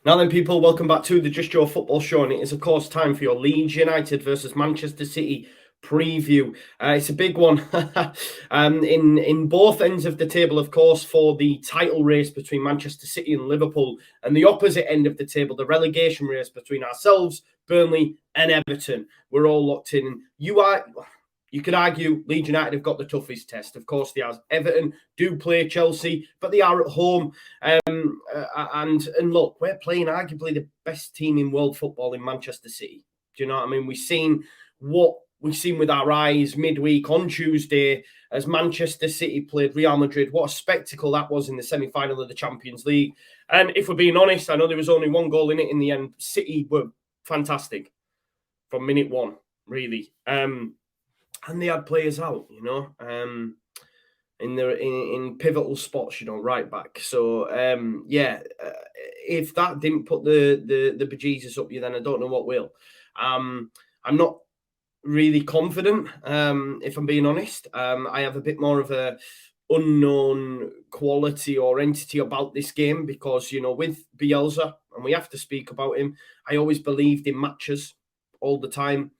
Now then, people, welcome back to the Just Joe Football Show, and it is, of course, time for your Leeds United versus Manchester City preview. It's a big one in both ends of the table, of course, for the title race between Manchester City and Liverpool, and the opposite end of the table, the relegation race between ourselves, Burnley, and Everton. We're all locked in. You could argue Leeds United have got the toughest test. Of course, they have. Everton do play Chelsea, but they are at home. And look, we're playing arguably the best team in world football in Manchester City. Do you know what I mean? We've seen what we've seen with our eyes midweek on Tuesday as Manchester City played Real Madrid. What a spectacle that was in the semi-final of the Champions League. And if we're being honest, I know there was only one goal in it in the end. City were fantastic from minute one, really. And they had players out, in pivotal spots, right back. So if that didn't put the bejesus up you, then I don't know what will. I'm not really confident, if I'm being honest. I have a bit more of a unknown quality or entity about this game because, with Bielsa, and we have to speak about him, I always believed in matches all the time.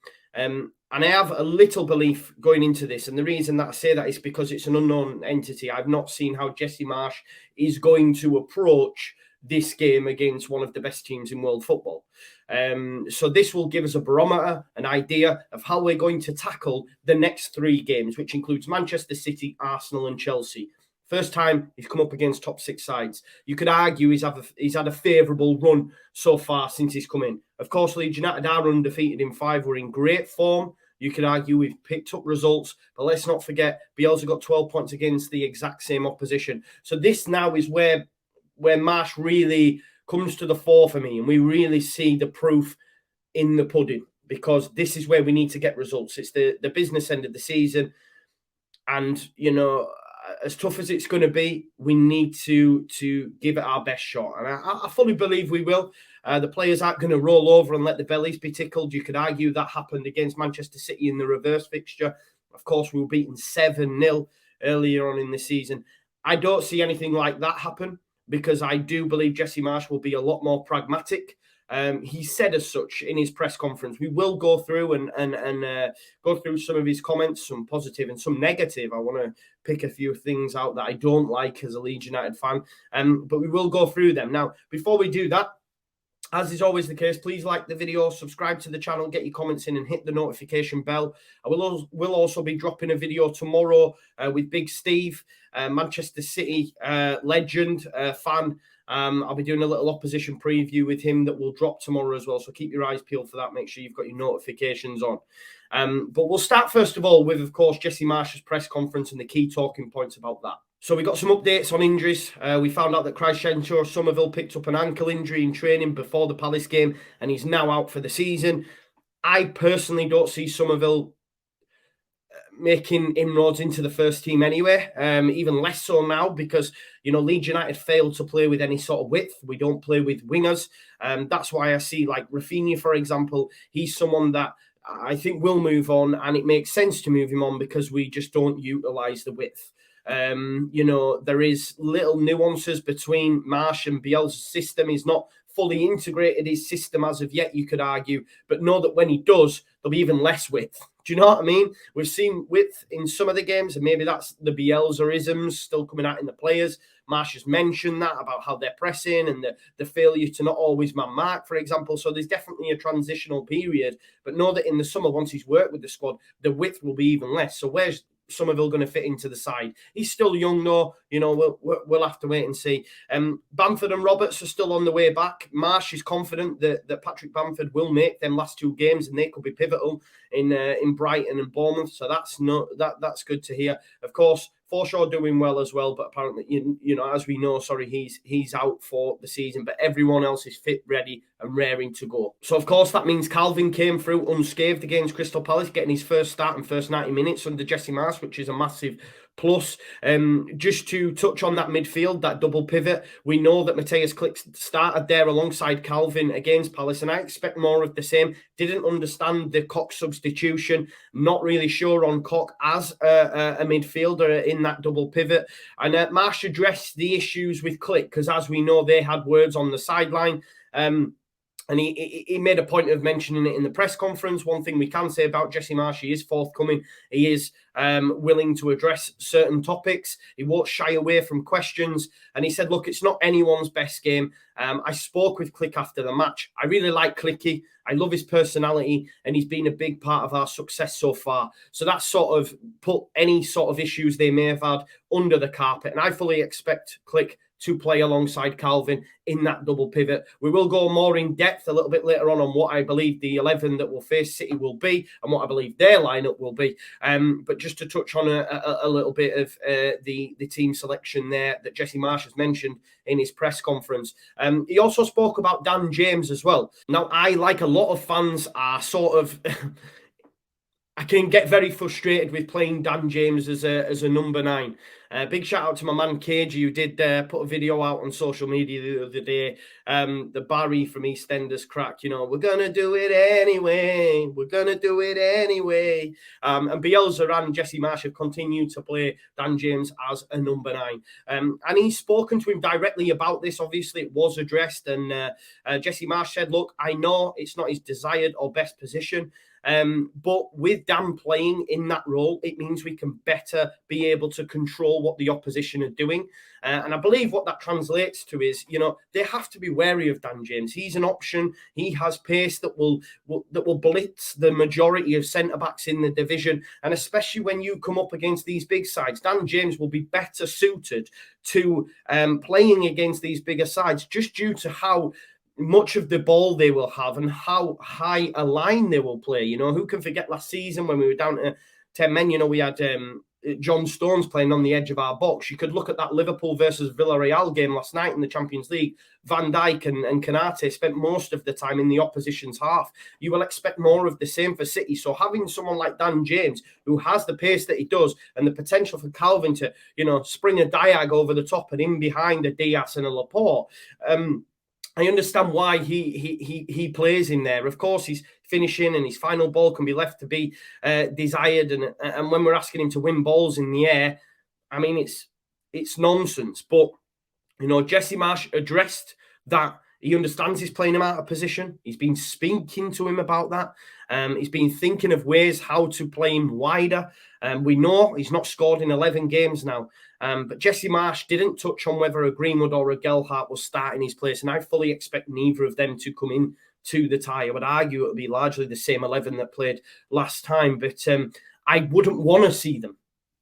And I have a little belief going into this. And the reason that I say that is because it's an unknown entity. I've not seen how Jesse Marsch is going to approach this game against one of the best teams in world football. So this will give us a barometer, an idea of how we're going to tackle the next three games, which includes Manchester City, Arsenal and Chelsea. First time he's come up against top six sides. You could argue he's had a favourable run so far since he's come in. Of course, Leeds United are undefeated in 5. We're in great form. You could argue we've picked up results, but let's not forget, Bielsa got 12 points against the exact same opposition. So this now is where Marsch really comes to the fore for me, and we really see the proof in the pudding, because this is where we need to get results. It's the business end of the season, and, as tough as it's going to be, we need to give it our best shot. And I fully believe we will. The players aren't going to roll over and let the bellies be tickled. You could argue that happened against Manchester City in the reverse fixture. Of course, we were beaten 7-0 earlier on in the season. I don't see anything like that happen because I do believe Jesse Marsch will be a lot more pragmatic. He said as such in his press conference. We will go through and go through some of his comments, some positive and some negative. I want to pick a few things out that I don't like as a Leeds United fan, but we will go through them. Now, before we do that, as is always the case, please like the video, subscribe to the channel, get your comments in and hit the notification bell. I will also be dropping a video tomorrow with Big Steve, Manchester City legend, fan. I'll be doing a little opposition preview with him that will drop tomorrow as well. So keep your eyes peeled for that. Make sure you've got your notifications on. But we'll start first of all with, of course, Jesse Marsch's press conference and the key talking points about that. So we got some updates on injuries. We found out that Crescencio Somerville picked up an ankle injury in training before the Palace game, and he's now out for the season. I personally don't see Somerville making inroads into the first team anyway, even less so now because, Leeds United failed to play with any sort of width. We don't play with wingers. That's why I see, like, Rafinha, for example, he's someone that I think will move on, and it makes sense to move him on because we just don't utilise the width. There is little nuances between Marsch and Bielsa's system. He's not fully integrated his system as of yet, you could argue, but know that when he does, there'll be even less width. Do you know what I mean? We've seen width in some of the games, and maybe that's the Bielsa-isms still coming out in the players. Marsch has mentioned that about how they're pressing and the failure to not always man mark, for example. So there's definitely a transitional period, but know that in the summer, once he's worked with the squad, the width will be even less. So where's Somerville going to fit into the side? He's still young though, we'll have to wait and see. Bamford and Roberts are still on the way back. Marsch is confident that Patrick Bamford will make them last two games, and they could be pivotal in Brighton and Bournemouth. So that's good to hear. Of course, Forshaw doing well as well, but apparently, as we know, he's out for the season, but everyone else is fit, ready, and raring to go. So, of course, that means Calvin came through unscathed against Crystal Palace, getting his first start and first 90 minutes under Jesse Marsch, which is a massive plus. Just to touch on that midfield, that double pivot, we know that Matthias Klick started there alongside Calvin against Palace, and I expect more of the same. Didn't understand the Koch substitution, not really sure on Koch as a midfielder in that double pivot. And Marsch addressed the issues with Klick, because as we know, they had words on the sideline. And he made a point of mentioning it in the press conference. One thing we can say about Jesse Marsch, he is forthcoming. He is willing to address certain topics. He won't shy away from questions. And he said, look, it's not anyone's best game. I spoke with Click after the match. I really like Clicky. I love his personality, and he's been a big part of our success so far. So that sort of put any sort of issues they may have had under the carpet. And I fully expect Click to play alongside Calvin in that double pivot. We will go more in depth a little bit later on what I believe the 11 that will face City will be and what I believe their lineup will be. But just to touch on a little bit of the team selection there that Jesse Marsch has mentioned in his press conference. He also spoke about Dan James as well. Now, I, like a lot of fans, are sort of... I can get very frustrated with playing Dan James as a number 9. Big shout out to my man Cagey, who did put a video out on social media the other day. The Barry from EastEnders crack, we're going to do it anyway. We're going to do it anyway. And Bielsa and Jesse Marsch have continued to play Dan James as a number 9. And he's spoken to him directly about this. Obviously, it was addressed. And Jesse Marsch said, look, I know it's not his desired or best position. But with Dan playing in that role, it means we can better be able to control what the opposition are doing. And I believe what that translates to is, they have to be wary of Dan James. He's an option. He has pace that will blitz the majority of centre-backs in the division. And especially when you come up against these big sides, Dan James will be better suited to playing against these bigger sides just due to how much of the ball they will have and how high a line they will play. Who can forget last season when we were down to 10 men, we had John Stones playing on the edge of our box. You could look at that Liverpool versus Villarreal game last night in the Champions League. Van Dijk and Konate spent most of the time in the opposition's half. You will expect more of the same for City. So having someone like Dan James, who has the pace that he does and the potential for Calvin to, spring a diag over the top and in behind a Diaz and a Laporte, I understand why he plays in there. Of course, he's finishing and his final ball can be left to be desired. And when we're asking him to win balls in the air, I mean, it's nonsense. But, Jesse Marsch addressed that. He understands he's playing him out of position. He's been speaking to him about that. He's been thinking of ways how to play him wider. We know he's not scored in 11 games now. But Jesse Marsch didn't touch on whether a Greenwood or a Gelhardt will start in his place. And I fully expect neither of them to come in to the tie. I would argue it would be largely the same 11 that played last time. But I wouldn't want to see them,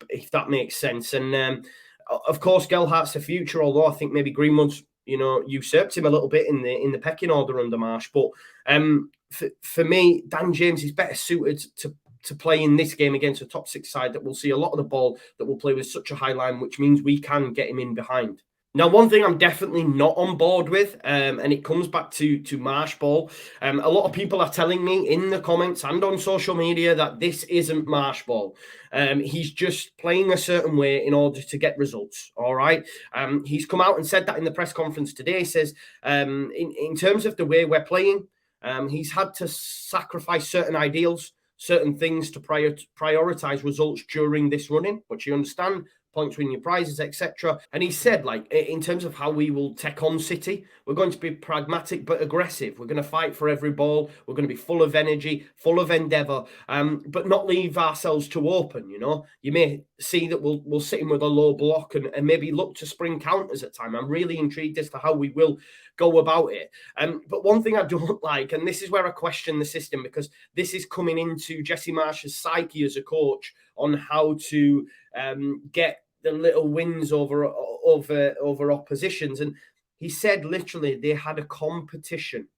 if that makes sense. And of course, Gelhardt's the future, although I think maybe Greenwood's usurped him a little bit in the pecking order under Marsch. But for me, Dan James is better suited to play in this game against a top 6 side that will see a lot of the ball, that will play with such a high line, which means we can get him in behind. Now, one thing I'm definitely not on board with, and it comes back to Marsch ball. A lot of people are telling me in the comments and on social media that this isn't Marsch ball. He's just playing a certain way in order to get results. All right. He's come out and said that in the press conference today. He says, in terms of the way we're playing, he's had to sacrifice certain ideals, certain things to prioritize results during this running, which you understand, points win your prizes, etc. And he said, in terms of how we will take on City, we're going to be pragmatic but aggressive. We're going to fight for every ball. We're going to be full of energy, full of endeavour, but not leave ourselves too open. You may see that we'll sit in with a low block and maybe look to spring counters at time. I'm really intrigued as to how we will go about it. But one thing I don't like, and this is where I question the system, because this is coming into Jesse Marsch's psyche as a coach on how to get the little wins over oppositions. And he said literally they had a competition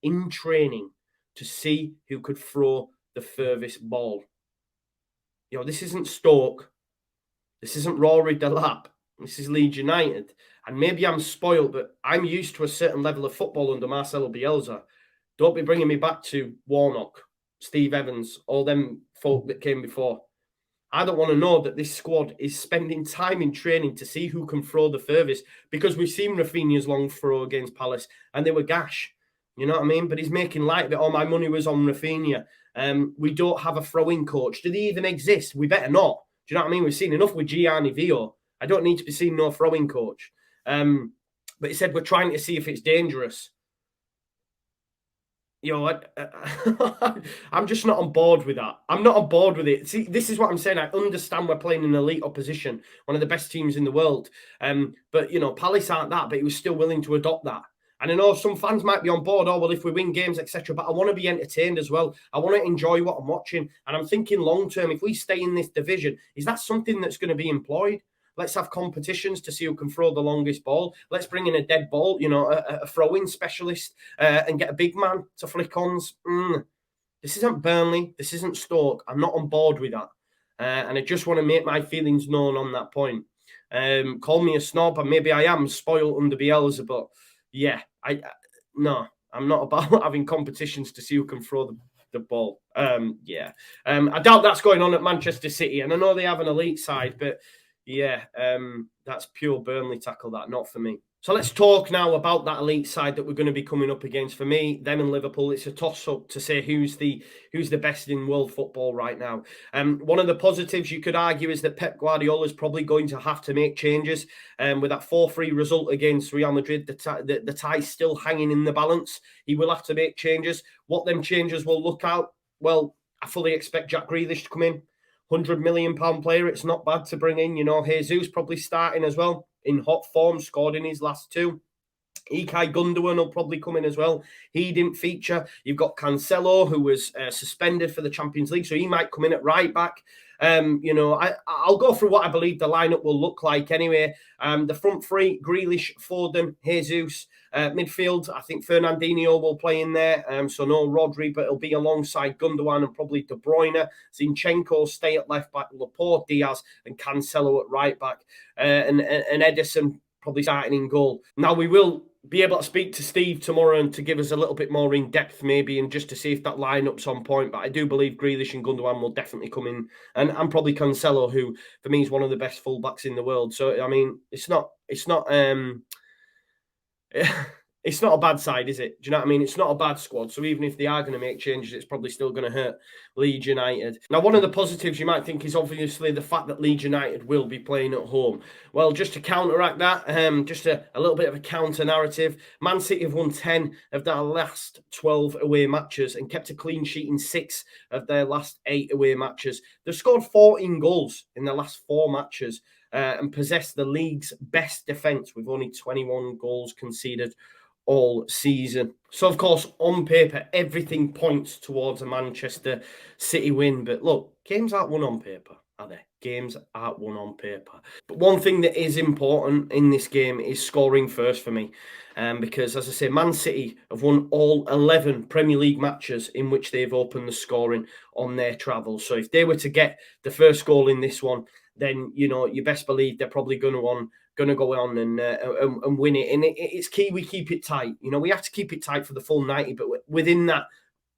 in training to see who could throw the furthest ball. This isn't Stoke. This isn't Rory Delap. This is Leeds United. And maybe I'm spoiled, but I'm used to a certain level of football under Marcelo Bielsa. Don't be bringing me back to Warnock, Steve Evans, all them folk that came before. I don't want to know that this squad is spending time in training to see who can throw the furthest, because we've seen Rafinha's long throw against Palace and they were gash. You know what I mean? But he's making light of it. All my money was on Rafinha. We don't have a throwing coach. Do they even exist? We better not. Do you know what I mean? We've seen enough with Gianni Vio. I don't need to be seeing no throwing coach. But he said we're trying to see if it's dangerous. I'm just not on board with that. I'm not on board with it. See, this is what I'm saying. I understand we're playing an elite opposition, one of the best teams in the world. But Palace aren't that, but he was still willing to adopt that. And I know some fans might be on board. Oh well, if we win games, etc. But I want to be entertained as well. I want to enjoy what I'm watching, and I'm thinking long term. If we stay in this division, is that something that's going to be employed? Let's have competitions to see who can throw the longest ball. Let's bring in a dead ball, a throw-in specialist, and get a big man to flick ons. This isn't Burnley. This isn't Stoke. I'm not on board with that. And I just want to make my feelings known on that point. Call me a snob, and maybe I am spoiled under Bielsa, but yeah, no, I'm not about having competitions to see who can throw the ball. I doubt that's going on at Manchester City, and I know they have an elite side, but yeah, that's pure Burnley tackle, that, not for me. So let's talk now about that elite side that we're going to be coming up against. For me, them and Liverpool, it's a toss-up to say who's the best in world football right now. One of the positives you could argue is that Pep Guardiola is probably going to have to make changes. With that 4-3 result against Real Madrid, the tie's still hanging in the balance. He will have to make changes. What them changes will look out, well, I fully expect Jack Grealish to come in. £100 million player, it's not bad to bring in. Jesus probably starting as well, in hot form, scored in his last two. Ilkay Gundogan will probably come in as well. He didn't feature. You've got Cancelo, who was suspended for the Champions League, so he might come in at right back. I'll go through what I believe the lineup will look like anyway. The front three, Grealish, Foden, Jesus. Midfield, I think Fernandinho will play in there. So no Rodri, but it'll be alongside Gundogan and probably De Bruyne. Zinchenko stay at left back, Laporte, Diaz, and Cancelo at right back. And Ederson probably starting in goal. Now, we will be able to speak to Steve tomorrow and to give us a little bit more in depth maybe, and just to see if that lineup's on point. But I do believe Grealish and Gundogan will definitely come in, and probably Cancelo, who for me is one of the best fullbacks in the world. So I mean, it's not it's not a bad side, is it? Do you know what I mean? It's not a bad squad. So even if they are going to make changes, it's probably still going to hurt Leeds United. Now, one of the positives you might think is obviously the fact that Leeds United will be playing at home. Well, just to counteract that, just a little bit of a counter narrative. Man City have won 10 of their last 12 away matches and kept a clean sheet in 6 of their last 8 away matches. They've scored 14 goals in their last 4 matches and possess the league's best defence with only 21 goals conceded all season. So, of course, on paper, everything points towards a Manchester City win. But look, games aren't won on paper, are they? Games aren't won on paper. But one thing that is important in this game is scoring first for me. Because, as I say, Man City have won all 11 Premier League matches in which they've opened the scoring on their travels. So if they were to get the first goal in this one, then, you best believe they're probably going to go on and win it. And it's key we keep it tight. We have to keep it tight for the full 90, but within that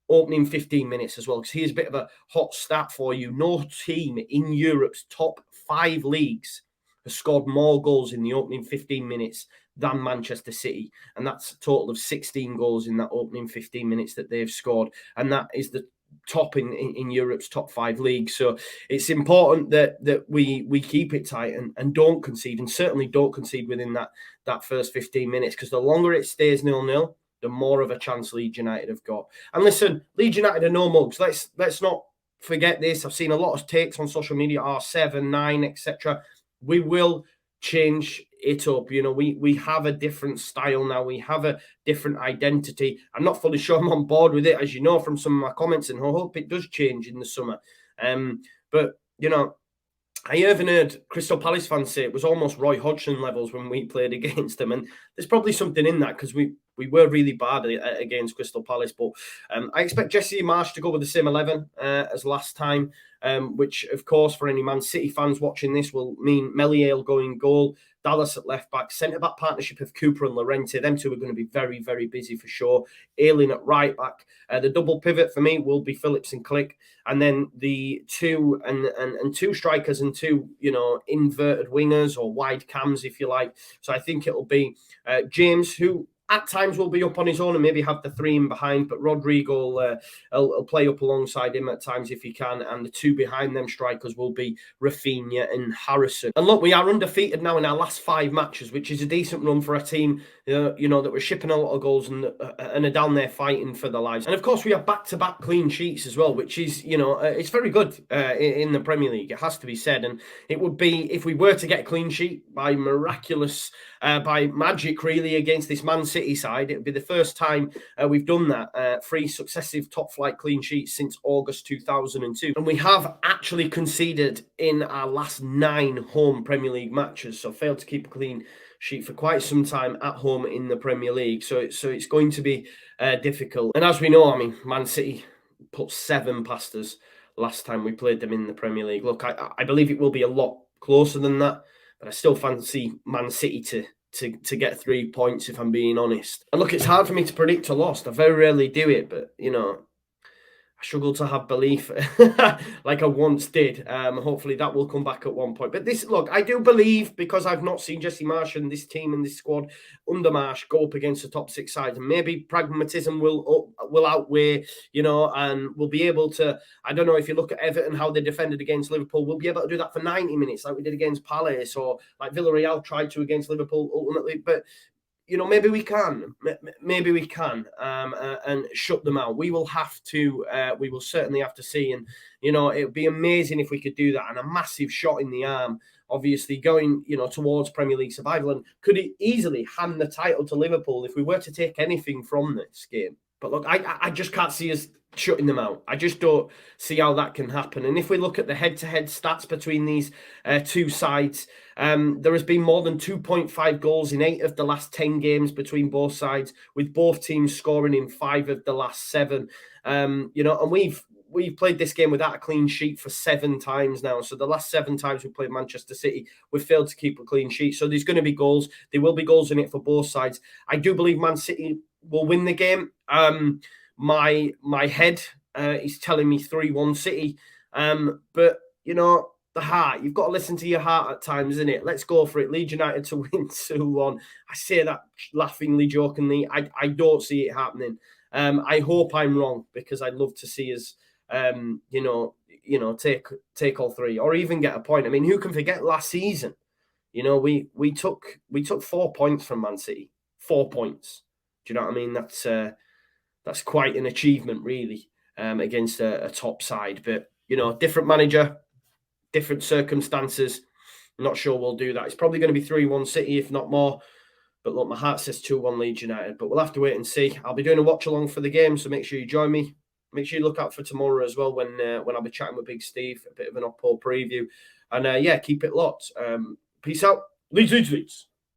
opening 15 minutes as well, because here's a bit of a hot stat for you. No team in Europe's top 5 leagues has scored more goals in the opening 15 minutes than Manchester City. And that's a total of 16 goals in that opening 15 minutes that they've scored. And that is the top in Europe's top 5 leagues. So it's important that we keep it tight and don't concede, and certainly don't concede within that first 15 minutes, because the longer it stays 0-0, the more of a chance Leeds United have got. And listen, Leeds United are no mugs. Let's not forget this. I've seen a lot of takes on social media, R7, 9, etc. We will change it up. We have a different style now. We have a different identity. I'm not fully sure I'm on board with it, as you know from some of my comments, and I hope it does change in the summer. But I even heard Crystal Palace fans say it was almost Roy Hodgson levels when we played against them, and there's probably something in that, because we were really bad against Crystal Palace. But I expect Jesse Marsch to go with the same 11 as last time, which, of course, for any Man City fans watching this, will mean Melier going goal, Dallas at left back, centre-back partnership of Cooper and Llorente. Them two are going to be very, very busy for sure. Ayling at right back. The double pivot for me will be Phillips and Click. And then the two strikers and 2, inverted wingers or wide cams, if you like. So I think it'll be James, who at times will be up on his own and maybe have the three in behind, but Rodrigo will play up alongside him at times if he can, and the two behind them strikers will be Rafinha and Harrison. And look, we are undefeated now in our last 5 matches, which is a decent run for a team, you know, that we're shipping a lot of goals and are down there fighting for their lives. And of course, we have back-to-back clean sheets as well, which is, you know, it's very good in the Premier League. It has to be said, and it would be, if we were to get a clean sheet by miraculous, by magic really, against this Man City side, it would be the first time we've done that. 3 successive top-flight clean sheets since August 2002. And we have actually conceded in our last 9 home Premier League matches, so failed to keep a clean sheet for quite some time at home in the Premier League. So it's going to be difficult. And as we know, I mean, Man City put 7 past us last time we played them in the Premier League. Look, I believe it will be a lot closer than that, but I still fancy Man City to get 3 points, if I'm being honest. And look, it's hard for me to predict a loss. I very rarely do it, but, you know, I struggle to have belief like I once did. Hopefully that will come back at one point. But this, look, I do believe, because I've not seen Jesse Marsh and this team and this squad under Marsh go up against the top 6 sides, and maybe pragmatism will outweigh, you know, and we'll be able to, I don't know, if you look at Everton, how they defended against Liverpool, we'll be able to do that for 90 minutes like we did against Palace, or like Villarreal tried to against Liverpool ultimately. But you know, maybe we can, and shut them out. We will have to, we will certainly have to see. And, you know, it would be amazing if we could do that. And a massive shot in the arm, obviously, going, you know, towards Premier League survival. And could it easily hand the title to Liverpool if we were to take anything from this game? But look, I just can't see us shutting them out. I just don't see how that can happen. And if we look at the head-to-head stats between these 2 sides, there has been more than 2.5 goals in 8 of the last 10 games between both sides, with both teams scoring in 5 of the last 7. You know, and we've played this game without a clean sheet for 7 times now. So the last 7 times we played Manchester City, we've failed to keep a clean sheet. So there's going to be goals. There will be goals in it for both sides. I do believe Man City will win the game. My head is telling me 3-1 City. But, you know, the heart, you've got to listen to your heart at times, isn't it? Let's go for it. Leeds United to win 2-1. I say that laughingly, jokingly. I don't see it happening. I hope I'm wrong, because I'd love to see us, you know, take all 3, or even get a point. I mean, who can forget last season? You know, we took 4 points from Man City. 4 points. Do you know what I mean? That's quite an achievement, really, against a top side. But, you know, different manager, different circumstances. I'm not sure we'll do that. It's probably going to be 3-1 City, if not more. But look, my heart says 2-1 Leeds United. But we'll have to wait and see. I'll be doing a watch along for the game, so make sure you join me. Make sure you look out for tomorrow as well, when I'll be chatting with Big Steve, a bit of an Oppo preview. And yeah, keep it locked. Peace out. Leeds.